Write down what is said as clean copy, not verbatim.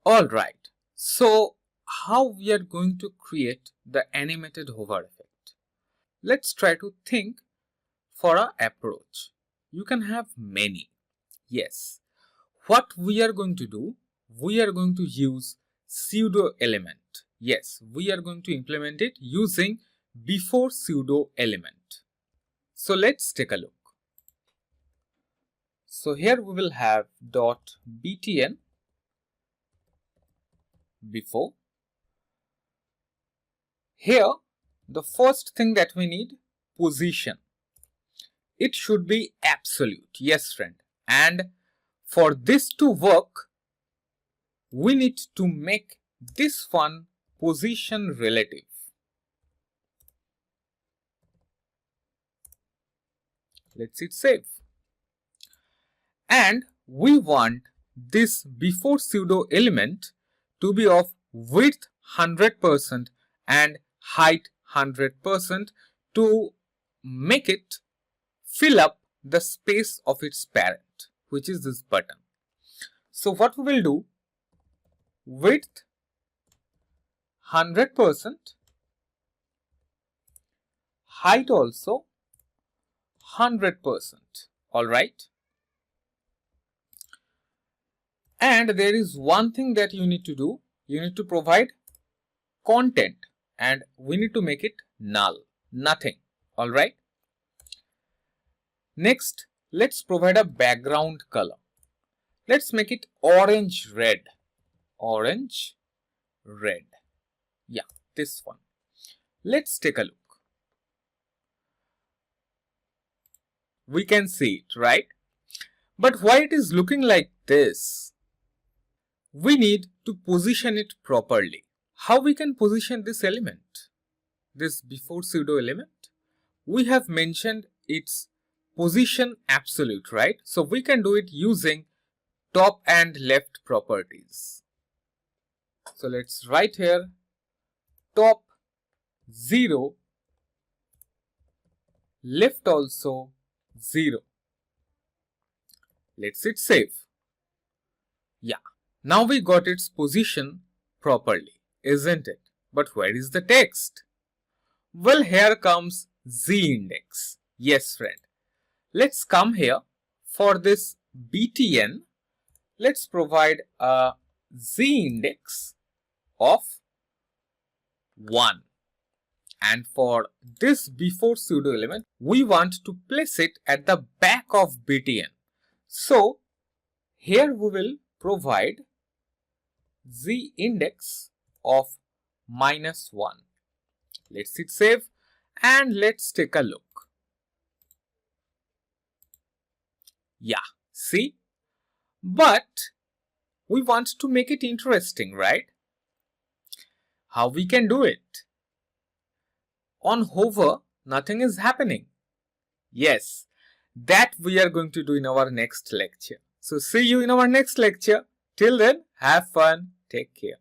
Alright, so how we are going to create the animated hover effect? Let's try to think for an approach. You can have many. Yes. What we are going to do, we are going to use pseudo element. Yes, we are going to implement it using before pseudo element. So let's take a look. So here we will have .btn before. Here the first thing that we need, position. It should be absolute. Yes friend. And for this to work, we need to make this one position relative. Let's hit save. And we want this before pseudo element to be of width 100% and height 100% to make it fill up the space of its parent, which is this button. So what we will do, width 100%, height also 100%. Alright. And there is one thing that you need to do. You need to provide content and we need to make it null, nothing. Alright. Next, let's provide a background color. Let's make it orange red. Orange red. Yeah, this one. Let's take a look. We can see it, right? But why it is looking like this? We need to position it properly. How we can position this element? This before pseudo element? We have mentioned its position absolute, right? So we can do it using top and left properties. So let's write here top 0, left also 0. Let's hit save. Yeah, now we got its position properly, isn't it? But where is the text? Well, here comes z index. Yes, friend. Let's come here for this btn. Let's provide a z index of 1. And for this before pseudo element, we want to place it at the back of btn. So here we will provide z index of -1. Let's hit save and let's take a look. Yeah, see? But we want to make it interesting, right? How we can do it? On hover, nothing is happening. Yes, that we are going to do in our next lecture. So see you in our next lecture. Till then, have fun. Take care.